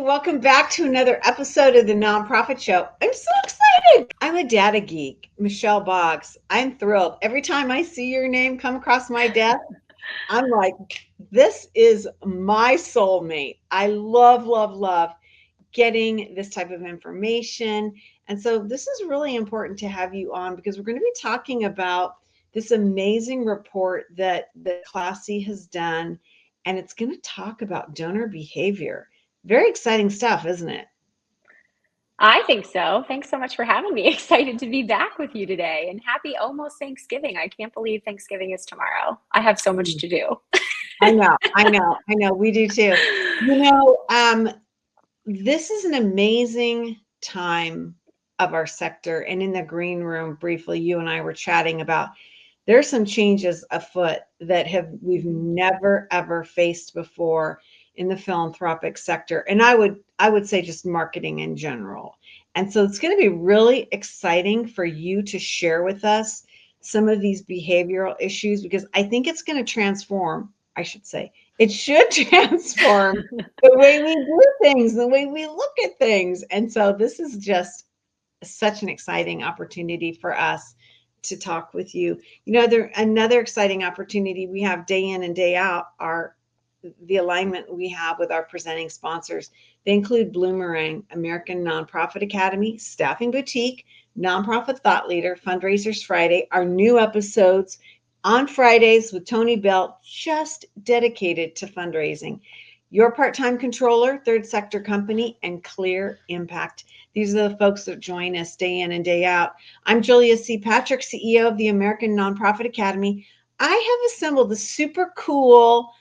Welcome back to another episode of the Nonprofit Show. I'm so excited. I'm a data geek, Michelle Boggs. I'm thrilled. Every time I see your name come across my desk, I'm like, this is my soulmate. I love, love, love getting this type of information. And so this is really important to have you on because we're going to be talking about this amazing report that Classy has done. And it's going to talk about donor behavior. Very exciting stuff, isn't it? I think so. Thanks so much for having me. Excited to be back with you today and happy almost Thanksgiving. I can't believe Thanksgiving is tomorrow. I have so much to do. I know. We do too. This is an amazing time of our sector. And in the green room, briefly, you and I were chatting about there's some changes afoot that we've never ever faced before in the philanthropic sector, and I would say just marketing in general. And so it's going to be really exciting for you to share with us some of these behavioral issues because I think it's going to transform. I should say it should transform the way we do things, the way we look at things. And so this is just such an exciting opportunity for us to talk with you. Another exciting opportunity we have day in and day out are the alignment we have with our presenting sponsors. They include Bloomerang, American Nonprofit Academy, Staffing Boutique, Nonprofit Thought Leader, Fundraisers Friday, our new episodes on Fridays with Tony Belt, just dedicated to fundraising. Your Part-Time Controller, Third Sector Company, and Clear Impact. These are the folks that join us day in and day out. I'm Julia C. Patrick, CEO of the American Nonprofit Academy. I have assembled a super cool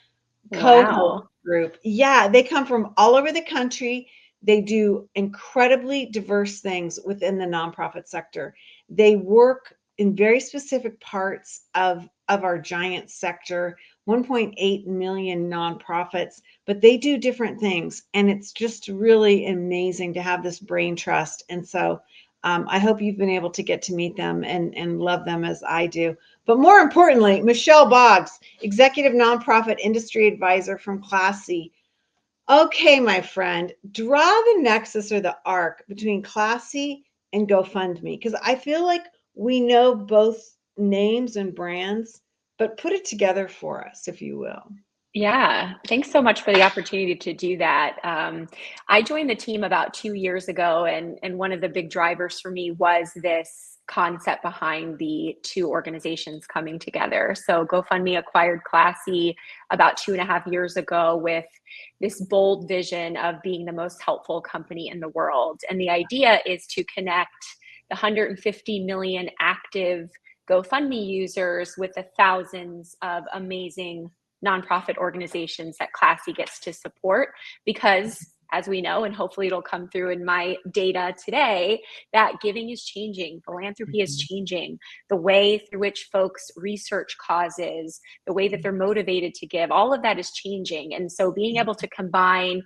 co-host Wow. group. Yeah, they come from all over the country. They do incredibly diverse things within the nonprofit sector. They work in very specific parts of our giant sector, 1.8 million nonprofits, but they do different things. And it's just really amazing to have this brain trust. And so I hope you've been able to get to meet them and love them as I do. But more importantly, Michelle Boggs, Executive Nonprofit Industry Advisor from Classy. Okay, my friend, draw the nexus or the arc between Classy and GoFundMe, because I feel like we know both names and brands, but put it together for us, if you will. Yeah. Thanks so much for the opportunity to do that. I joined the team about 2 years ago, and one of the big drivers for me was this concept behind the two organizations coming together. So GoFundMe acquired Classy about 2.5 years ago with this bold vision of being the most helpful company in the world. And the idea is to connect the 150 million active GoFundMe users with the thousands of amazing nonprofit organizations that Classy gets to support, because as we know, and hopefully it'll come through in my data today, that giving is changing, philanthropy is changing, the way through which folks research causes, the way that they're motivated to give, all of that is changing. And so being able to combine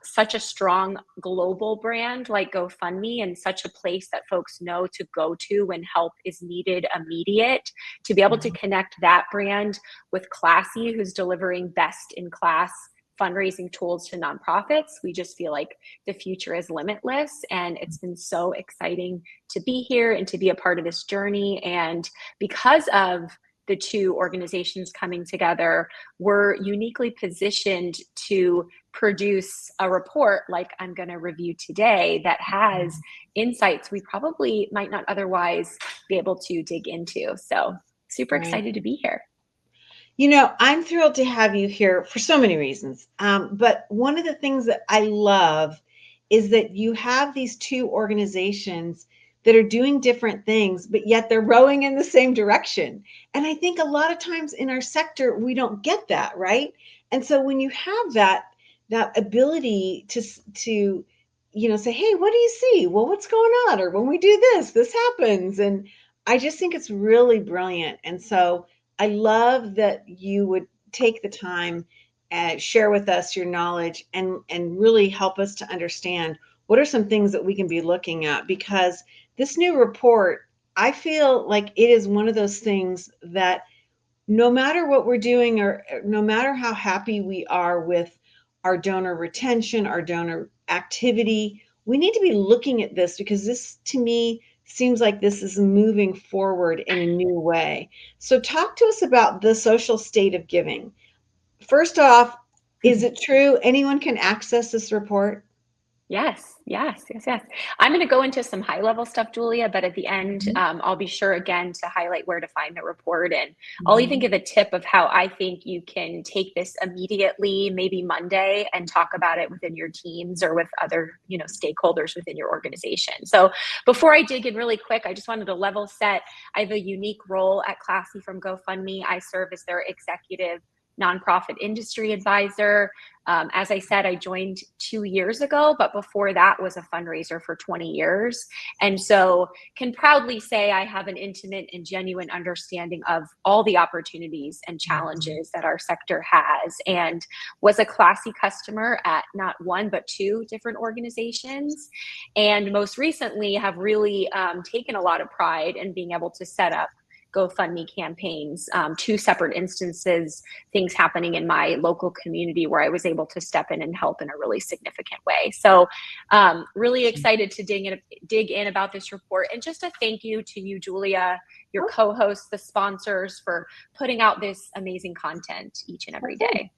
such a strong global brand like GoFundMe and such a place that folks know to go to when help is needed immediate, to be able to connect that brand with Classy, who's delivering best in class fundraising tools to nonprofits. We just feel like the future is limitless, and it's been so exciting to be here and to be a part of this journey. And because of the two organizations coming together, we're uniquely positioned to produce a report like I'm going to review today that has insights we probably might not otherwise be able to dig into. So super excited to be here. I'm thrilled to have you here for so many reasons. But one of the things that I love is that you have these two organizations that are doing different things, but yet they're rowing in the same direction. And I think a lot of times in our sector, we don't get that, right? And so when you have that ability to say, hey, what do you see? Well, what's going on? Or when we do this happens. And I just think it's really brilliant. And so I love that you would take the time and share with us your knowledge and really help us to understand what are some things that we can be looking at, because this new report, I feel like it is one of those things that no matter what we're doing or no matter how happy we are with our donor retention, our donor activity. We need to be looking at this because this, to me, seems like this is moving forward in a new way. So talk to us about the social state of giving. First off, is it true anyone can access this report? Yes, yes, yes, yes. I'm going to go into some high level stuff, Julia, but at the end, I'll be sure again to highlight where to find the report. And I'll even give a tip of how I think you can take this immediately, maybe Monday, and talk about it within your teams or with other, stakeholders within your organization. So before I dig in really quick, I just wanted to level set. I have a unique role at Classy from GoFundMe. I serve as their executive nonprofit industry advisor. As I said, I joined 2 years ago, but before that was a fundraiser for 20 years. And so can proudly say I have an intimate and genuine understanding of all the opportunities and challenges that our sector has, and was a Classy customer at not one, but 2 different organizations. And most recently have really taken a lot of pride in being able to set up GoFundMe campaigns, 2 separate instances, things happening in my local community where I was able to step in and help in a really significant way. So really excited to dig in about this report. And just a thank you to you, Julia, your co-hosts, the sponsors, for putting out this amazing content each and every day.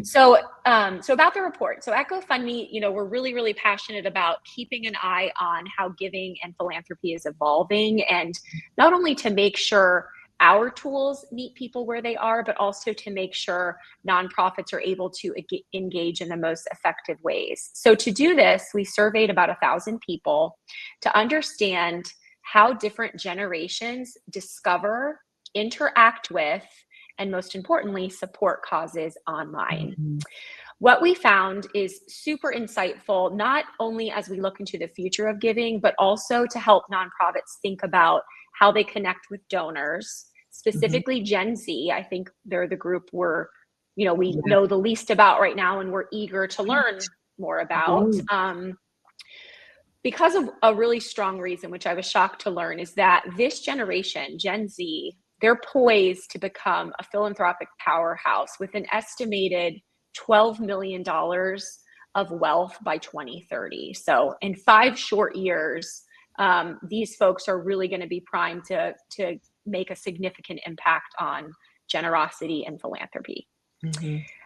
So about the report. So at GoFundMe, we're really, really passionate about keeping an eye on how giving and philanthropy is evolving, and not only to make sure our tools meet people where they are, but also to make sure nonprofits are able to engage in the most effective ways. So to do this, we surveyed about 1,000 people to understand how different generations discover, interact with, and most importantly, support causes online. What we found is super insightful, not only as we look into the future of giving, but also to help nonprofits think about how they connect with donors, specifically Gen Z. I think they're the group we know the least about right now, and we're eager to learn more about. Because of a really strong reason, which I was shocked to learn, is that this generation, Gen Z, they're poised to become a philanthropic powerhouse with an estimated $12 million of wealth by 2030. So in 5 short years, these folks are really going to be primed to make a significant impact on generosity and philanthropy.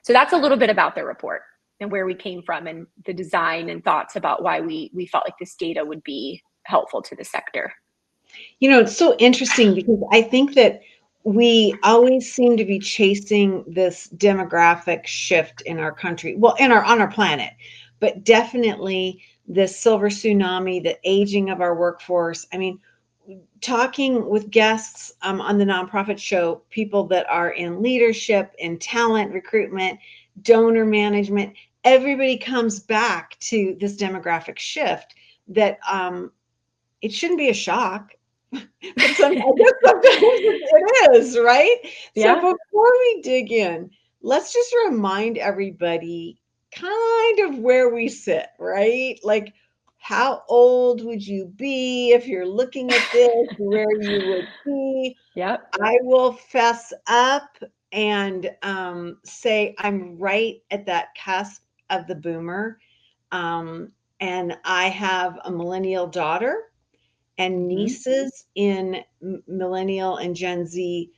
So that's a little bit about the report and where we came from and the design and thoughts about why we felt like this data would be helpful to the sector. It's so interesting because I think that we always seem to be chasing this demographic shift in our country, well, on our planet, but definitely the silver tsunami, the aging of our workforce. I mean, talking with guests on the nonprofit show, people that are in leadership, in talent recruitment, donor management, everybody comes back to this demographic shift that it shouldn't be a shock. But sometimes it is, right? Yeah. So before we dig in, let's just remind everybody kind of where we sit, right? Like, how old would you be if you're looking at this, where you would be? Yep. I will fess up and say I'm right at that cusp of the boomer. And I have a millennial daughter and nieces in millennial and Gen Z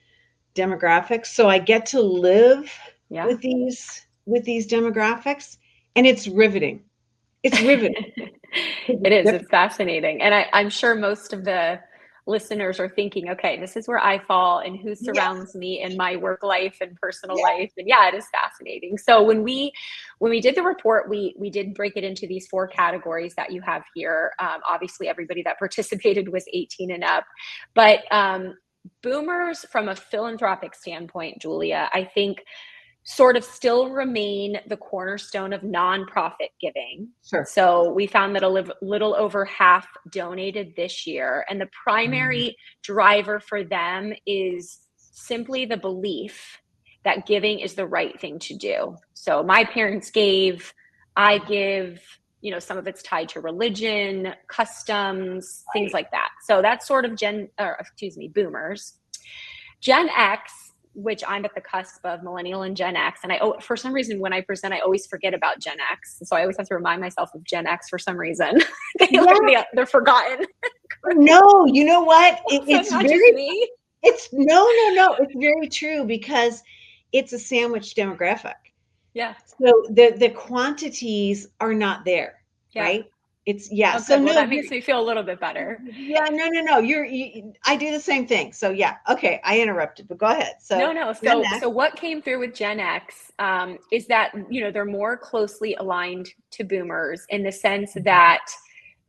demographics. So I get to live with these demographics, and it's riveting. It's riveting. It is. It's fascinating. And I'm sure most of the listeners are thinking, okay, this is where I fall and who surrounds me in my work life and personal life. And it is fascinating. So when we did the report, we did break it into these 4 categories that you have here. Obviously, everybody that participated was 18 and up. But boomers, from a philanthropic standpoint, Julia, I think sort of still remain the cornerstone of nonprofit giving. Sure. So we found that a little over half donated this year. And the primary driver for them is simply the belief that giving is the right thing to do. So my parents gave, I give, some of it's tied to religion, customs, things like that. So that's sort of boomers. Gen X, which I'm at the cusp of Millennial and Gen X. And for some reason, when I present, I always forget about Gen X. So I always have to remind myself of Gen X for some reason. They're forgotten. No, you know what? It's not very, just me. no. It's very true because it's a sandwich demographic. Yeah. So the quantities are not there, right? It's Okay, So well, that makes me feel a little bit better. Yeah, no. I do the same thing. So yeah, okay, I interrupted, but go ahead. So no. So what came through with Gen X is that, they're more closely aligned to boomers in the sense that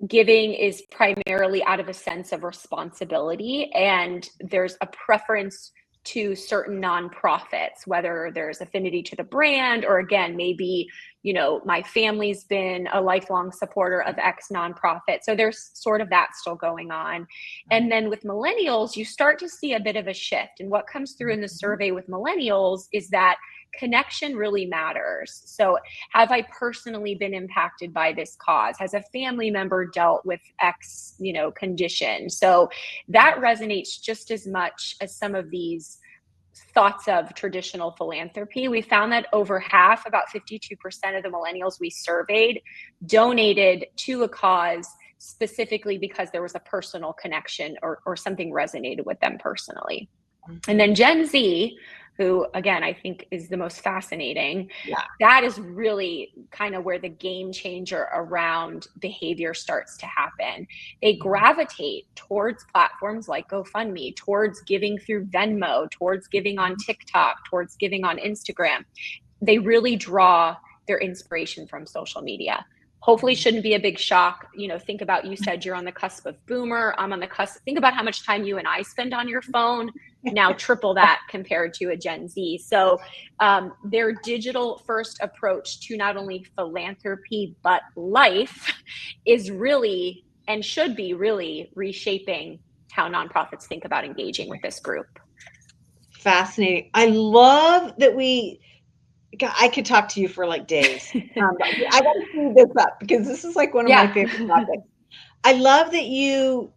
giving is primarily out of a sense of responsibility, and there's a preference to certain nonprofits, whether there's affinity to the brand, or again, maybe, my family's been a lifelong supporter of X nonprofit. So there's sort of that still going on. And then with millennials, you start to see a bit of a shift. And what comes through in the survey with millennials is that connection really matters. So have I personally been impacted by this cause? Has a family member dealt with X, condition? So that resonates just as much as some of these thoughts of traditional philanthropy. We found that over half, about 52% of the millennials we surveyed, donated to a cause specifically because there was a personal connection or something resonated with them personally. And then Gen Z, who again, I think is the most fascinating. Yeah. That is really kind of where the game changer around behavior starts to happen. They gravitate towards platforms like GoFundMe, towards giving through Venmo, towards giving on TikTok, towards giving on Instagram. They really draw their inspiration from social media. Hopefully shouldn't be a big shock. Think about, you said you're on the cusp of boomer. I'm on the cusp. Think about how much time you and I spend on your phone. Now triple that compared to a Gen Z. So their digital first approach to not only philanthropy, but life is really, and should be really, reshaping how nonprofits think about engaging with this group. Fascinating. I love that I could talk to you for like days. I got to speed this up because this is like one of my favorite topics. I love that you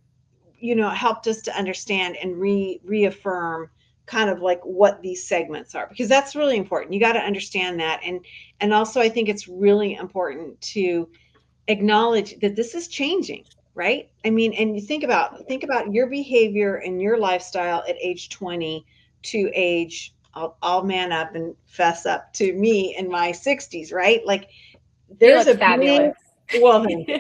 helped us to understand and reaffirm kind of like what these segments are, because that's really important. You got to understand that. And also I think it's really important to acknowledge that this is changing, right? I mean, and you think about your behavior and your lifestyle at age 20 to age, I'll man up and fess up to me in my 60s, right? Like there's a fabulous. Well, thank you.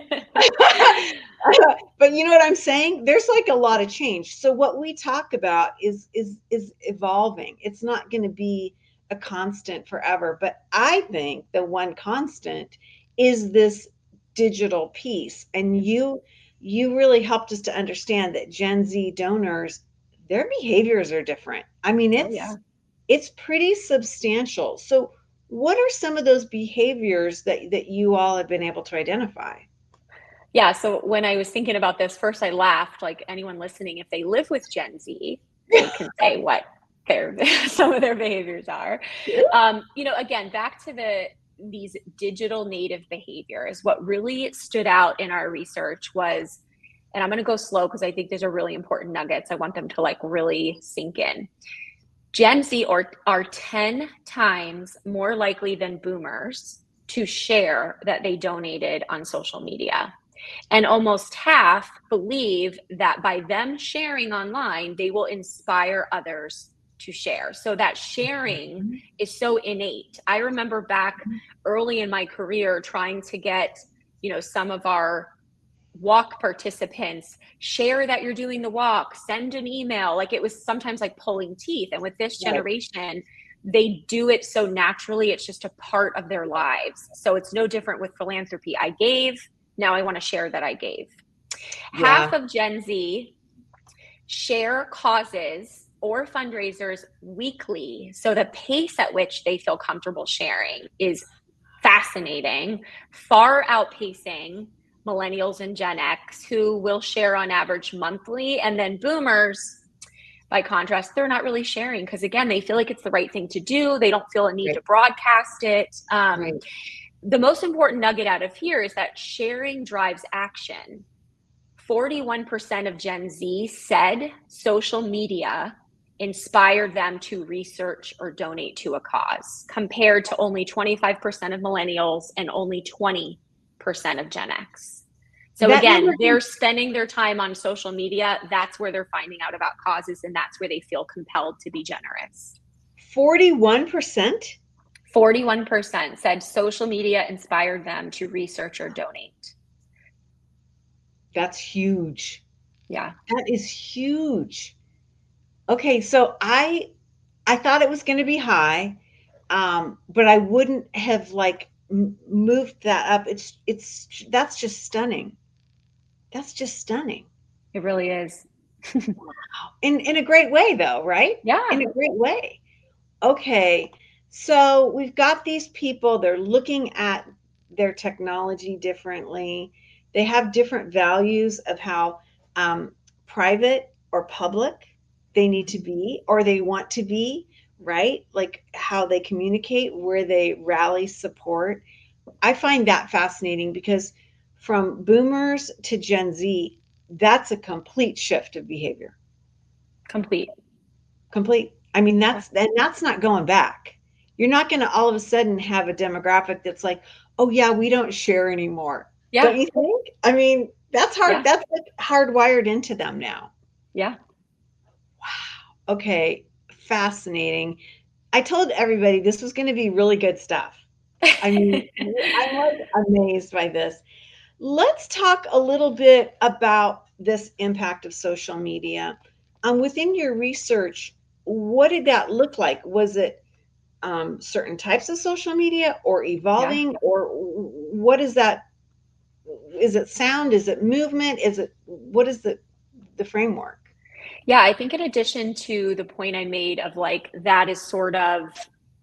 But you know what I'm saying? There's like a lot of change. So what we talk about is evolving. It's not going to be a constant forever. But I think the one constant is this digital piece. And you really helped us to understand that Gen Z donors, their behaviors are different. I mean, it's pretty substantial. So what are some of those behaviors that you all have been able to identify? Yeah, so when I was thinking about this, first I laughed, like anyone listening, if they live with Gen Z, they can say what some of their behaviors are. Again, back to these digital native behaviors, what really stood out in our research was, and I'm going to go slow because I think these are really important nuggets. I want them to like really sink in. Gen Z are 10 times more likely than boomers to share that they donated on social media. And almost half believe that by them sharing online, they will inspire others to share. So that sharing is so innate. I remember back early in my career trying to get, some of our walk participants share that you're doing the walk, send an email. Like it was sometimes like pulling teeth. And with this generation, they do it so naturally. It's just a part of their lives. So it's no different with philanthropy. I gave. Now I want to share that I gave. Half of Gen Z share causes or fundraisers weekly. So the pace at which they feel comfortable sharing is fascinating, far outpacing millennials and Gen X, who will share on average monthly. And then boomers, by contrast, they're not really sharing because, again, they feel like it's the right thing to do. They don't feel a need to broadcast it. The most important nugget out of here is that sharing drives action. 41% of Gen Z said social media inspired them to research or donate to a cause, compared to only 25% of millennials and only 20% of Gen X. So That number, again, they're spending their time on social media. That's where they're finding out about causes, and that's where they feel compelled to be generous. 41%? 41% said social media inspired them to research or donate. That's huge. Yeah. That is huge. Okay, so I thought it was going to be high, but I wouldn't have like moved that up. That's just stunning. That's just stunning. It really is. In a great way, though, right? In Yeah. a great way. Okay, so we've got these people. They're looking at their technology differently. They have different values of how private or public they need to be or they want to be, right? Like how they communicate, where they rally support. I find that fascinating because from boomers to Gen Z, that's a complete shift of behavior. Complete. Complete. I mean, Yeah. that's not going back. You're not going to all of a sudden have a demographic that's like, oh yeah, we don't share anymore. Yeah. Don't you think? I mean, that's hard. Yeah. That's like hardwired into them now. Yeah. Wow. Okay. Fascinating. I told everybody this was going to be really good stuff. I mean, I was amazed by this. Let's talk a little bit about this impact of social media. Within your research, what did that look like? Was it certain types of social media or Yeah. evolving, or what is that? Is it sound? Is it movement? What is the framework? Yeah, I think in addition to the point I made of like that is sort of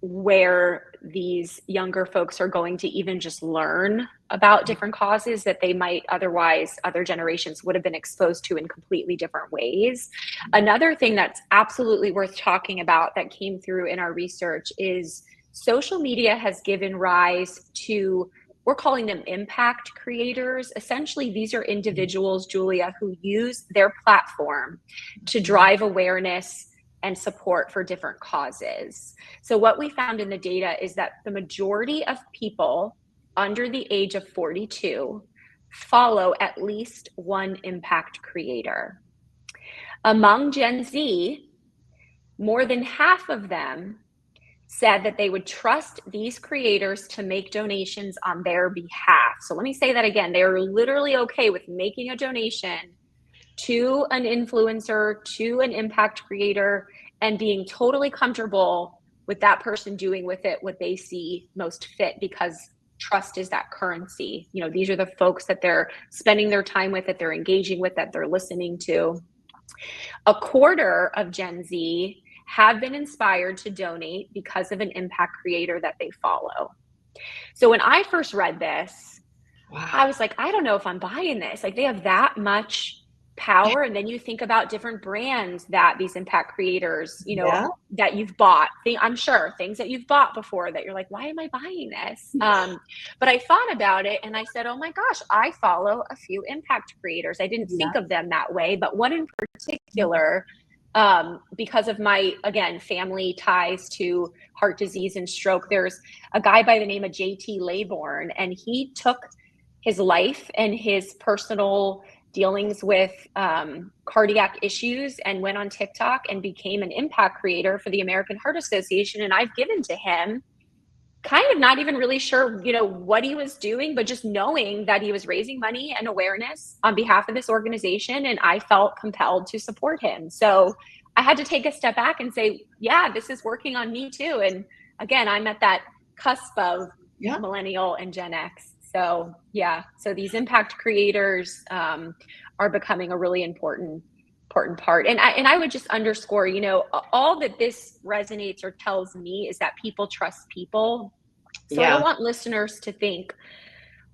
where these younger folks are going to even just learn about different causes that they might otherwise other generations would have been exposed to in completely different ways. Another thing that's absolutely worth talking about that came through in our research is social media has given rise to, we're calling them impact creators. Essentially, these are individuals, Julia, who use their platform to drive awareness and support for different causes. So what we found in the data is that the majority of people under the age of 42 follow at least one impact creator. Among Gen Z, more than half of them said that they would trust these creators to make donations on their behalf. So let me say that again. They are literally okay with making a donation to an influencer, to an impact creator, and being totally comfortable with that person doing with it what they see most fit, because trust is that currency. You know, these are the folks that they're spending their time with, that they're engaging with, that they're listening to. A quarter of Gen Z have been inspired to donate because of an impact creator that they follow. So when I first read this, Wow. I was like, I don't know if I'm buying this. Like, they have that much power. And then you think about different brands that these impact creators, you know, Yeah. that you've bought. I'm sure things that you've bought before that you're like, why am I buying this? But I thought about it and I said, oh my gosh, I follow a few impact creators. I didn't think of them that way, but one in particular, because of my, again, family ties to heart disease and stroke. There's a guy by the name of JT Laybourne, and he took his life and his personal dealings with cardiac issues and went on TikTok and became an impact creator for the American Heart Association. And I've given to him, kind of not even really sure, you know, what he was doing, but just knowing that he was raising money and awareness on behalf of this organization. And I felt compelled to support him. So I had to take a step back and say, yeah, this is working on me too. And again, I'm at that cusp of millennial and Gen X. So yeah, so these impact creators are becoming a really important part. And I would just underscore, you know, all that this resonates or tells me is that people trust people. So I don't want listeners to think,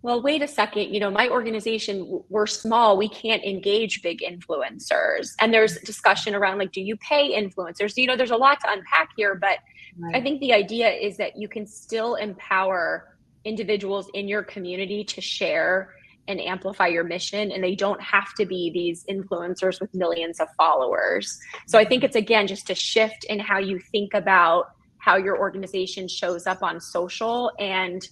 well, wait a second, you know, my organization, we're small, we can't engage big influencers. And there's discussion around like, do you pay influencers? You know, there's a lot to unpack here, but I think the idea is that you can still empower individuals in your community to share and amplify your mission. And they don't have to be these influencers with millions of followers. So I think it's, again, just a shift in how you think about how your organization shows up on social. And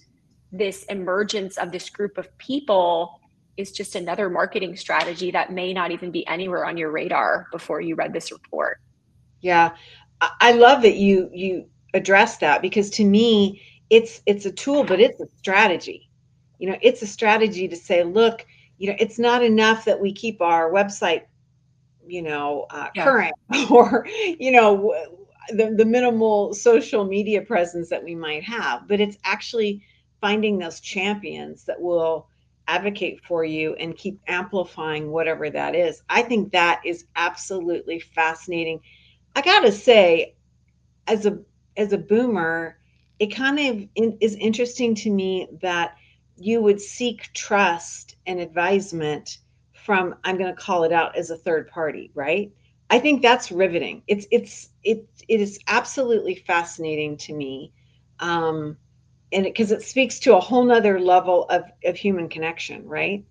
this emergence of this group of people is just another marketing strategy that may not even be anywhere on your radar before you read this report. Yeah. I love that you address that, because to me, it's a tool, but it's a strategy. It's a strategy to say, look, it's not enough that we keep our website, Yeah. current, or, the minimal social media presence that we might have, but it's actually finding those champions that will advocate for you and keep amplifying whatever that is. I think that is absolutely fascinating. I gotta say, as a boomer, it kind of is interesting to me that you would seek trust and advisement from, I'm going to call it out, as a third party, right? I think that's riveting. It is absolutely fascinating to me, and because it speaks to a whole nother level of human connection, right?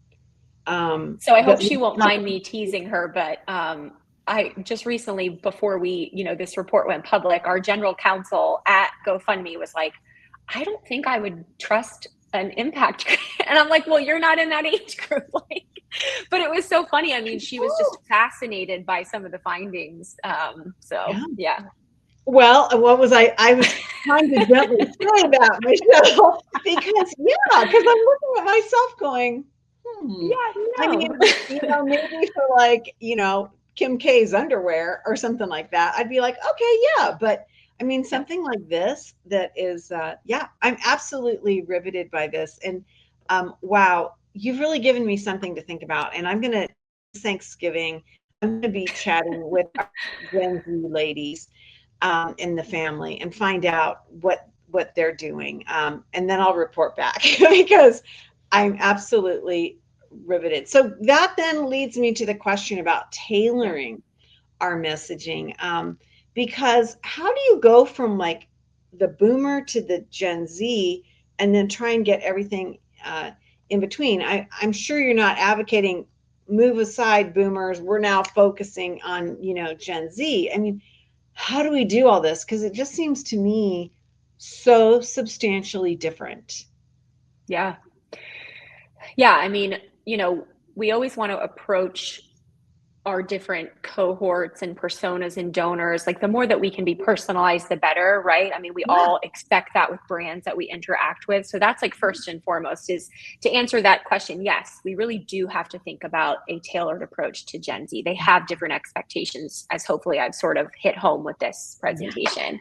So I hope That she won't mind me teasing her, but I just recently, before this report went public, our general counsel at GoFundMe was like, I don't think I would trust an impact. And I'm like, well, you're not in that age group. But it was so funny. I mean, she was just fascinated by some of the findings. Yeah. Well, what was I was trying to gently say that, Michelle, because because I'm looking at myself going, Yeah, I mean, no. maybe for like, Kim K's underwear or something like that, I'd be like, okay, yeah. But I mean, something like this that is, I'm absolutely riveted by this. And wow, you've really given me something to think about. And Thanksgiving, I'm going to be chatting with our Gen Z ladies in the family and find out what they're doing. And then I'll report back because I'm absolutely riveted. So that then leads me to the question about tailoring our messaging. Because how do you go from like the boomer to the Gen Z and then try and get everything in between? I'm sure you're not advocating move aside boomers. We're now focusing on, Gen Z. I mean, how do we do all this? Because it just seems to me so substantially different. Yeah. Yeah. I mean, we always want to approach our different cohorts and personas and donors. Like, the more that we can be personalized, the better, right? I mean, we Yeah. all expect that with brands that we interact with. So that's like first and foremost, is to answer that question. Yes, we really do have to think about a tailored approach to Gen Z. They have different expectations, as hopefully I've sort of hit home with this presentation.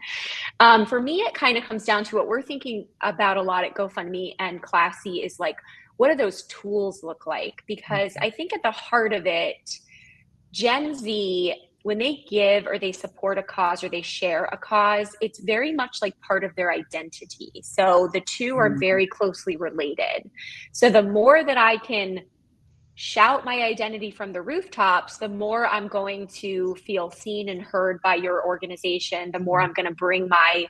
For me, it kind of comes down to what we're thinking about a lot at GoFundMe and Classy is like, what do those tools look like? Because I think at the heart of it, Gen Z, when they give or they support a cause or they share a cause, it's very much like part of their identity. So the two are very closely related. So the more that I can shout my identity from the rooftops, the more I'm going to feel seen and heard by your organization, the more I'm going to bring my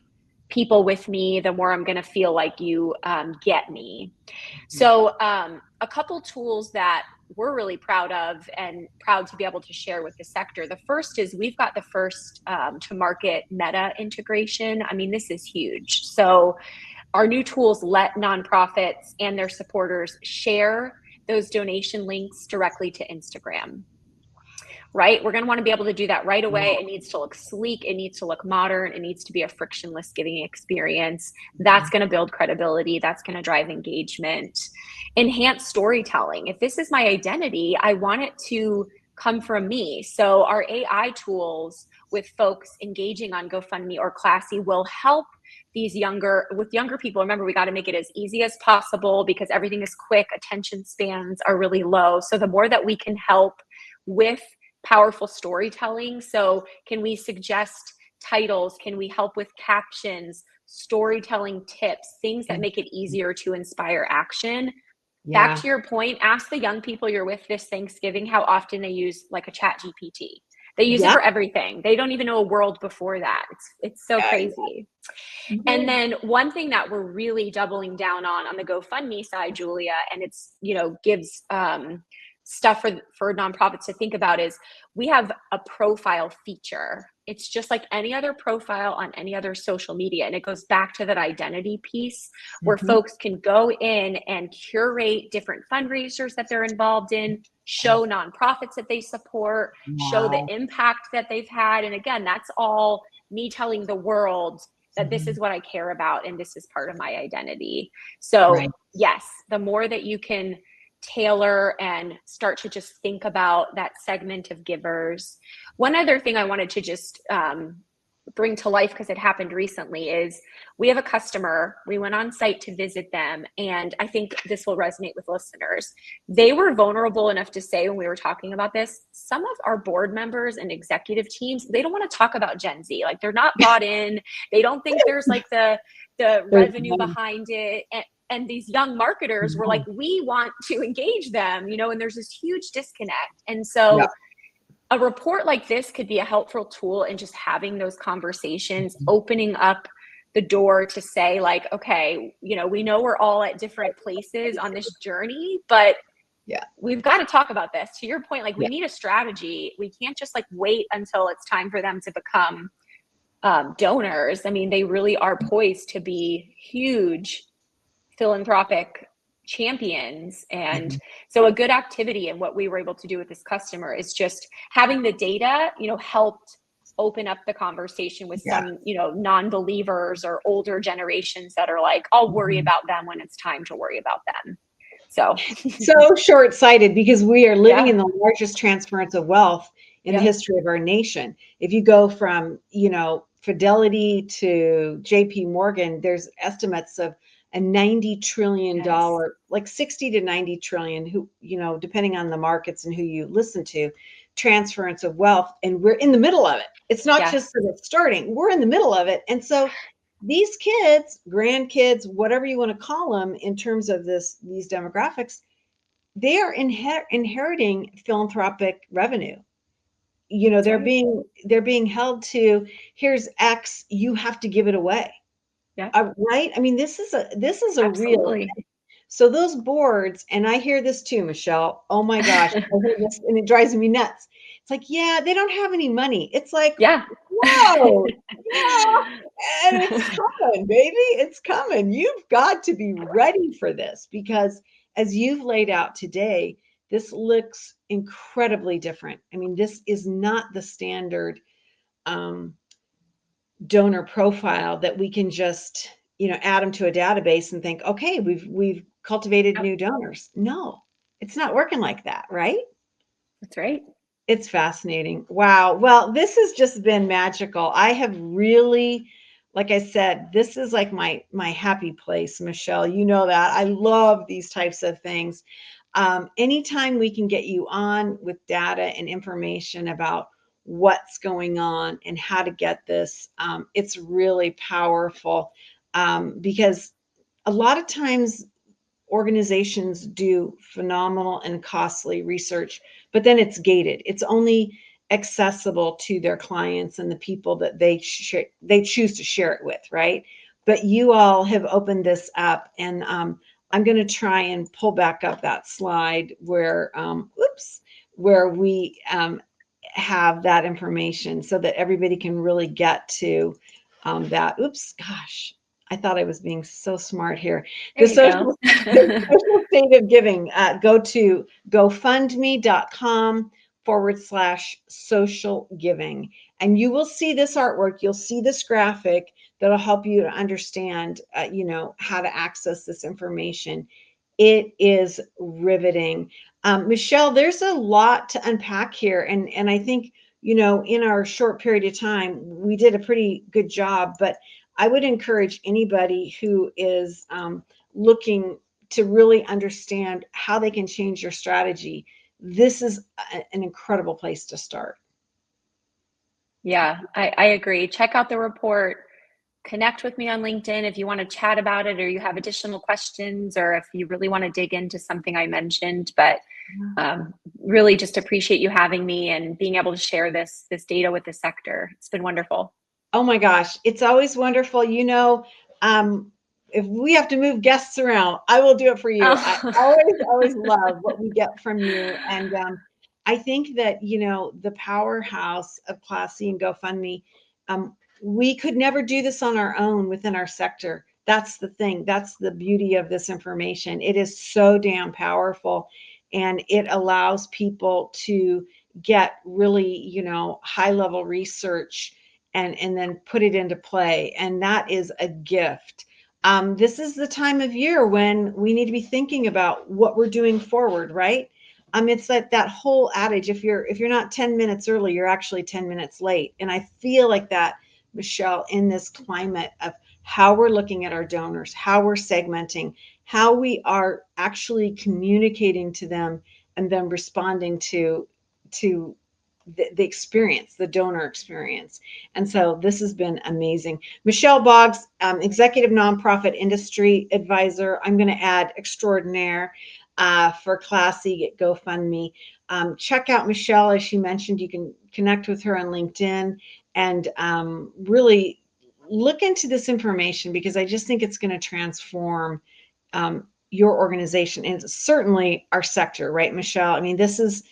people with me, the more I'm going to feel like you get me. So a couple tools that we're really proud of and proud to be able to share with the sector. The first is we've got the first to market Meta integration. I mean, this is huge. So our new tools let nonprofits and their supporters share those donation links directly to Instagram. Right? We're going to want to be able to do that right away. It needs to look sleek. It needs to look modern. It needs to be a frictionless giving experience. That's going to build credibility. That's going to drive engagement. Enhance storytelling. If this is my identity, I want it to come from me. So our AI tools with folks engaging on GoFundMe or Classy will help younger people. Remember, we got to make it as easy as possible because everything is quick. Attention spans are really low. So the more that we can help with powerful storytelling. So can we suggest titles? Can we help with captions, storytelling tips, things that make it easier to inspire action? Yeah. Back to your point, ask the young people you're with this Thanksgiving how often they use like a chat GPT. They use it Yeah. for everything. They don't even know a world before that. It's so crazy. And then one thing that we're really doubling down on the GoFundMe side, Julia, and it's, gives stuff for nonprofits to think about, is we have a profile feature. It's just like any other profile on any other social media. And it goes back to that identity piece where folks can go in and curate different fundraisers that they're involved in, show nonprofits that they support, show the impact that they've had. And again, that's all me telling the world that this is what I care about and this is part of my identity. So yes, the more that you can tailor and start to just think about that segment of givers. One other thing I wanted to just bring to life, because it happened recently, is we have a customer. We went on site to visit them, and I think this will resonate with listeners. They were vulnerable enough to say, when we were talking about this, some of our board members and executive teams, they don't want to talk about Gen Z. Like, they're not bought in. They don't think there's like the revenue behind it. And these young marketers were like, we want to engage them, and there's this huge disconnect. And so a report like this could be a helpful tool in just having those conversations, opening up the door to say, like, okay, we know we're all at different places on this journey, but we've got to talk about this. To your point, like, we need a strategy. We can't just like wait until it's time for them to become donors. I mean, they really are poised to be huge philanthropic champions. And so a good activity, and what we were able to do with this customer, is just having the data, helped open up the conversation with some, non-believers or older generations that are like, I'll worry about them when it's time to worry about them. So short-sighted, because we are living in the largest transference of wealth in the history of our nation. If you go from, Fidelity to JP Morgan, there's estimates of a $90 trillion, like 60 to 90 trillion, who, depending on the markets and who you listen to, transference of wealth. And we're in the middle of it. It's not just that it's starting, we're in the middle of it. And so these kids, grandkids, whatever you want to call them in terms of these demographics, they are inheriting philanthropic revenue. They're being held to, here's X, you have to give it away. Right? I mean, this is a real. So those boards, and I hear this too, Michelle. Oh my gosh, I hear this, and it drives me nuts. It's like, they don't have any money. It's like, whoa, and it's coming, baby. It's coming. You've got to be ready for this, because as you've laid out today, this looks incredibly different. I mean, this is not the standard donor profile that we can just, add them to a database and think, okay, we've cultivated new donors. No, it's not working like that, right? That's right. It's fascinating. Wow. Well, this has just been magical. I have really, like I said, this is like my happy place, Michelle. You know that. I love these types of things. Anytime we can get you on with data and information about what's going on and how to get this, it's really powerful, because a lot of times organizations do phenomenal and costly research, but then it's gated. It's only accessible to their clients and the people that they choose to share it with, right? But you all have opened this up, and I'm going to try and pull back up that slide where, where we have that information so that everybody can really get to that. Gosh, I thought I was being so smart here. The social state of giving. Go to gofundme.com/social giving. And you will see this artwork. You'll see this graphic that'll help you to understand, how to access this information. It is riveting. Michelle, there's a lot to unpack here. And I think, in our short period of time, we did a pretty good job, but I would encourage anybody who is looking to really understand how they can change your strategy. This is an incredible place to start. Yeah, I agree. Check out the report. connect with me on LinkedIn if you want to chat about it, or you have additional questions, or if you really want to dig into something I mentioned. But really just appreciate you having me and being able to share this data with the sector. It's been wonderful. Oh my gosh, it's always wonderful. If we have to move guests around, I will do it for you. I always love what we get from you. And I think that, the powerhouse of Class C and GoFundMe, we could never do this on our own within our sector. That's the thing. That's the beauty of this information. It is so damn powerful, and it allows people to get really, high level research and then put it into play. And that is a gift. This is the time of year when we need to be thinking about what we're doing forward, right? It's like that whole adage, if you're not 10 minutes early, you're actually 10 minutes late. And I feel like that, Michelle, in this climate of how we're looking at our donors, how we're segmenting, how we are actually communicating to them, and then responding to the experience, the donor experience. And so this has been amazing. Michelle Boggs, executive nonprofit industry advisor. I'm going to add extraordinaire for Class C at GoFundMe. Check out Michelle. As she mentioned, you can connect with her on LinkedIn and really look into this information, because I just think it's going to transform your organization and certainly our sector, right, Michelle? I mean, this is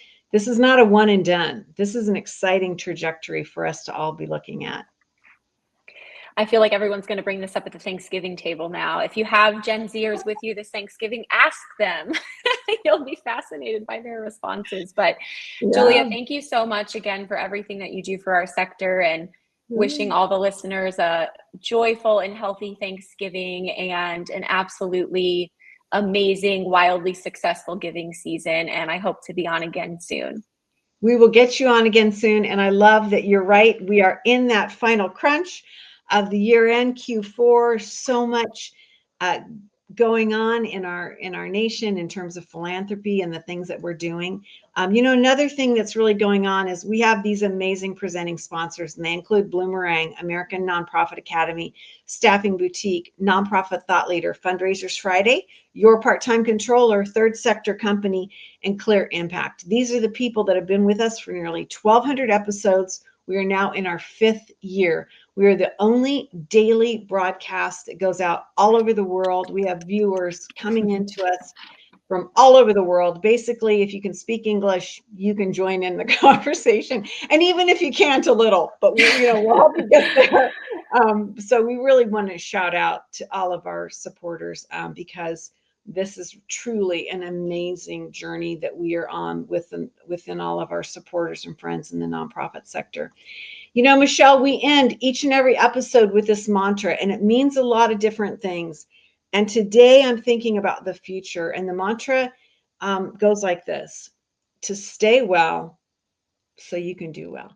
not a one and done. This is an exciting trajectory for us to all be looking at. I feel like everyone's going to bring this up at the Thanksgiving table now. If you have Gen Zers with you this Thanksgiving, ask them. You'll be fascinated by their responses. But Julia, thank you so much again for everything that you do for our sector, and wishing all the listeners a joyful and healthy Thanksgiving and an absolutely amazing, wildly successful giving season. And I hope to be on again soon. We will get you on again soon. And I love that you're right. We are in that final crunch of the year end, Q4. So much going on in our nation in terms of philanthropy and the things that we're doing. Another thing that's really going on is we have these amazing presenting sponsors, and they include Bloomerang, American Nonprofit Academy, Staffing Boutique, Nonprofit Thought Leader, Fundraisers Friday, Your Part-Time Controller, Third Sector Company, and Clear Impact. These are the people that have been with us for nearly 1,200 episodes. We are now in our 5th year. We are the only daily broadcast that goes out all over the world. We have viewers coming into us from all over the world. Basically, if you can speak English, you can join in the conversation. And even if you can't a little, but we'll help you get there. So we really want to shout out to all of our supporters, because this is truly an amazing journey that we are on within all of our supporters and friends in the nonprofit sector. Michelle, we end each and every episode with this mantra, and it means a lot of different things. And today I'm thinking about the future, and the mantra goes like this: to stay well so you can do well.